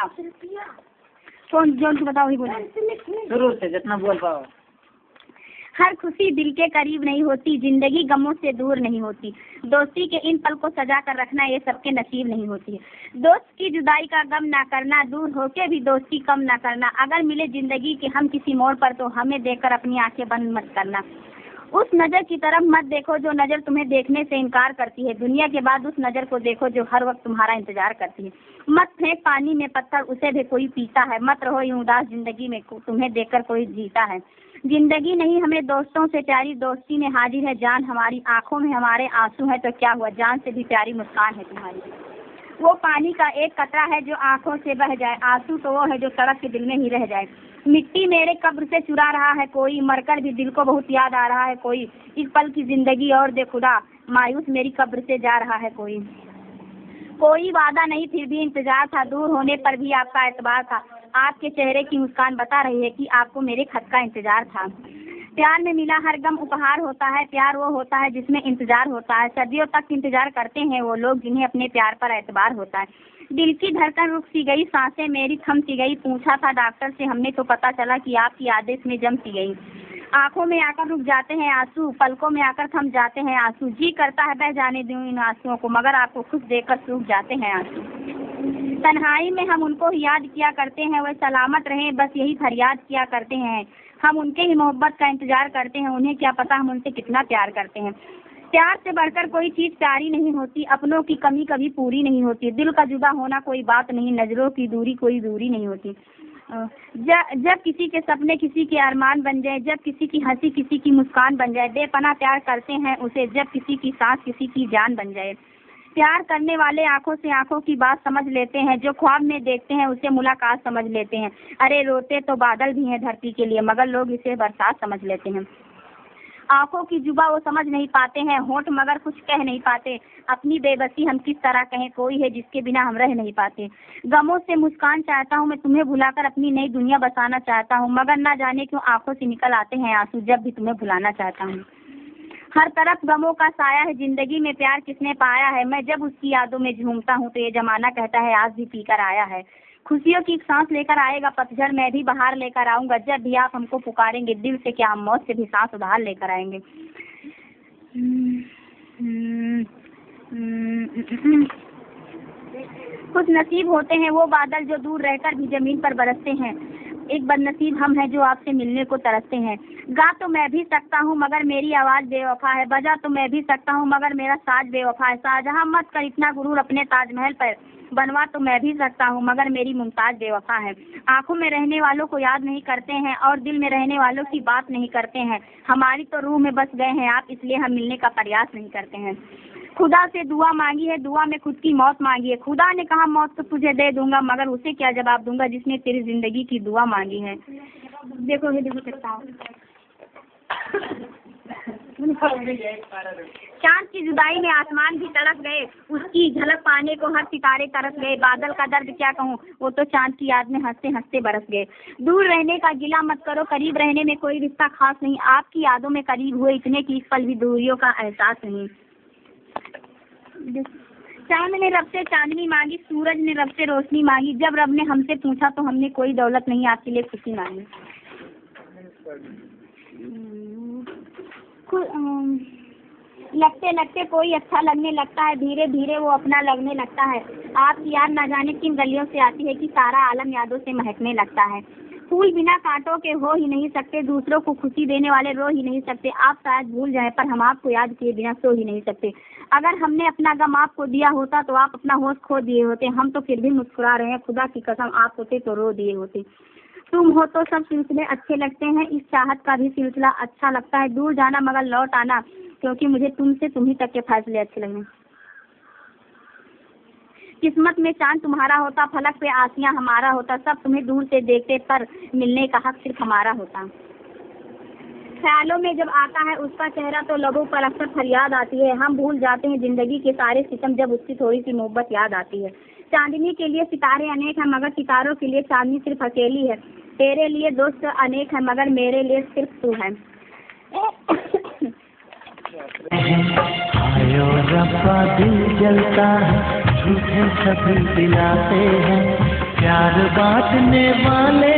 बताओ कौन जो बताओ ही बोलो शुरू से जितना बोल पाओ। हर खुशी दिल के करीब नहीं होती, जिंदगी गमों से दूर नहीं होती, दोस्ती के इन पल को सजा कर रखना ये सबके नसीब नहीं होती है। दोस्त की जुदाई का गम ना करना, दूर होके भी दोस्ती कम ना करना, अगर मिले जिंदगी के हम किसी मोड़ पर तो हमें देखकर अपनी आंखें बंद मत करना। उस नज़र की तरफ मत देखो जो नज़र तुम्हें देखने से इनकार करती है, दुनिया के बाद उस नज़र को देखो जो हर वक्त तुम्हारा इंतजार करती है। मत फेंक पानी में पत्थर, उसे भी कोई पीता है, मत रहो यूं उदास जिंदगी में, तुम्हें देखकर कोई जीता है। जिंदगी नहीं हमें दोस्तों से प्यारी, दोस्ती में हाजिर है जान हमारी, आंखों में हमारे आंसू है तो क्या हुआ, जान से भी प्यारी मुस्कान है तुम्हारी। वो पानी का एक कतरा है जो आंखों से बह जाए, आंसू तो वो है जो सड़क के दिल में ही रह जाए। मिट्टी मेरे कब्र से चुरा रहा है कोई, मरकर भी दिल को बहुत याद आ रहा है कोई, इस पल की जिंदगी और दे खुदा, मायूस मेरी कब्र से जा रहा है कोई। कोई वादा नहीं फिर भी इंतजार था, दूर होने पर भी आपका एतबार था, आपके चेहरे की मुस्कान बता रही है कि आपको मेरे खत का इंतजार था। प्यार में मिला हर गम उपहार होता है, प्यार वो होता है जिसमें इंतजार होता है, सदियों तक इंतजार करते हैं वो लोग जिन्हें अपने प्यार पर एतबार होता है। दिल की धड़कन रुक सी गई, सांसें मेरी थम सी गई, पूछा था डॉक्टर से हमने तो पता चला कि आपकी आदेश में जम सी गई। आंखों में आकर रुक जाते हैं आंसू, पलकों में आकर थम जाते हैं आंसू, जी करता है बह जाने दूं इन आंसुओं को, मगर आपको खुश देखकर सूख जाते हैं आंसू। तन्हाई में हम उनको याद किया करते हैं, वह सलामत रहें बस यही फरियाद किया करते हैं, हम उनके ही मोहब्बत का इंतजार करते हैं, उन्हें क्या पता हम उनसे कितना प्यार करते हैं। प्यार से बढ़कर कोई चीज प्यारी नहीं होती, अपनों की कमी कभी पूरी नहीं होती, दिल का जुदा होना कोई बात नहीं, नजरों की दूरी कोई दूरी नहीं होती। जब किसी के सपने किसी के अरमान बन जाए, जब किसी की हंसी किसी की मुस्कान बन जाए, बेपनाह प्यार करते हैं उसे, जब किसी की सांस किसी की जान बन जाए। प्यार करने वाले आंखों से आंखों की बात समझ लेते हैं, जो ख्वाब में देखते हैं उसे मुलाकात समझ लेते हैं। अरे रोते तो बादल भी हैं धरती के लिए, मगर लोग इसे बरसात समझ लेते हैं। आंखों की जुबा वो समझ नहीं पाते हैं, होंठ मगर कुछ कह नहीं पाते, अपनी बेबसी हम किस तरह कहें, कोई है जिसके बिना हम रह नहीं पाते। गमों से मुस्कान चाहता हूँ मैं, तुम्हें भुलाकर अपनी नई दुनिया बसाना चाहता हूँ, मगर ना जाने क्यों आंखों से निकल आते हैं आंसू जब भी तुम्हें भुलाना चाहता हूँ। हर तरफ गमों का साया है, जिंदगी में प्यार किसने पाया है, मैं जब उसकी यादों में झूमता हूँ तो ये जमाना कहता है आज भी पीकर आया है। खुशियों की सांस लेकर आएगा पतझड़, मैं भी बाहर लेकर आऊंगा, जब भी आप हमको पुकारेंगे दिल से क्या हम मौत से भी सांस उधार लेकर आएंगे। कुछ नसीब होते हैं वो बादल जो दूर रहकर भी जमीन पर बरसते हैं, एक बदनसीब हम हैं जो आपसे मिलने को तरसते हैं। गा तो मैं भी सकता हूँ मगर मेरी आवाज़ बेवफा है, बजा तो मैं भी सकता हूँ मगर मेरा साज बेवफा है, शाहजहां मत कर इतना गुरूर अपने ताजमहल पर, बनवा तो मैं भी सकता हूँ मगर मेरी मुमताज बेवफा है। आंखों में रहने वालों को याद नहीं करते हैं और दिल में रहने वालों की बात नहीं करते हैं, हमारी तो रूह में बस गए हैं आप, इसलिए हम मिलने का प्रयास नहीं करते हैं। खुदा से दुआ मांगी है, दुआ में खुद की मौत मांगी है, खुदा ने कहा मौत तो तुझे दे दूंगा, मगर उसे क्या जवाब दूंगा जिसने तेरी जिंदगी की दुआ मांगी है। देखो ये देखो सकता चांद की जुदाई में आसमान भी तड़प गए, उसकी झलक पाने को हर सितारे तरस गए, बादल का दर्द क्या कहूँ वो तो चांद की याद में हंसते हंसते बरस गए। दूर रहने का गिला मत करो, करीब रहने में कोई रिश्ता खास नहीं, आपकी यादों में करीब हुए इतने की इस पल भी दूरियों का एहसास नहीं। चांद ने रब से चांदनी मांगी, सूरज ने रब से रोशनी मांगी, जब रब ने हमसे पूछा तो हमने कोई दौलत नहीं आपके लिए खुशी मांगी। लगते लगते कोई अच्छा लगने लगता है, धीरे धीरे वो अपना लगने लगता है, आपकी याद ना जाने किन गलियों से आती है कि सारा आलम यादों से महकने लगता है। फूल बिना कांटों के हो ही नहीं सकते, दूसरों को खुशी देने वाले रो ही नहीं सकते, आप शायद भूल जाएं पर हम आपको याद किए बिना सो ही नहीं सकते। अगर हमने अपना गम आपको दिया होता तो आप अपना होश खो दिए होते, हम तो फिर भी मुस्कुरा रहे हैं, खुदा की कसम आप होते तो रो दिए होते। तुम हो तो सब सिलसिले अच्छे लगते हैं, इस चाहत का भी सिलसिला अच्छा लगता है, दूर जाना मगर लौट आना, क्योंकि मुझे तुमसे तुम्ही तक के फैसले अच्छे लगे। किस्मत में चांद तुम्हारा होता, फलक पे आसियां हमारा होता, सब तुम्हें दूर से देखते पर मिलने का हक सिर्फ हमारा होता। ख्यालों में जब आता है उसका चेहरा तो लबों पर अक्सर फरियाद आती है, हम भूल जाते हैं जिंदगी के सारे सितम जब उसकी थोड़ी सी मोहब्बत याद आती है। चांदनी के लिए सितारे अनेक हैं मगर सितारों के लिए चांदनी सिर्फ अकेली है, तेरे लिए दोस्त अनेक है मगर मेरे लिए सिर्फ तू है। आयो रब्बा दिल जलता है, झूठे सभी दिलाते हैं, प्यार बांटने वाले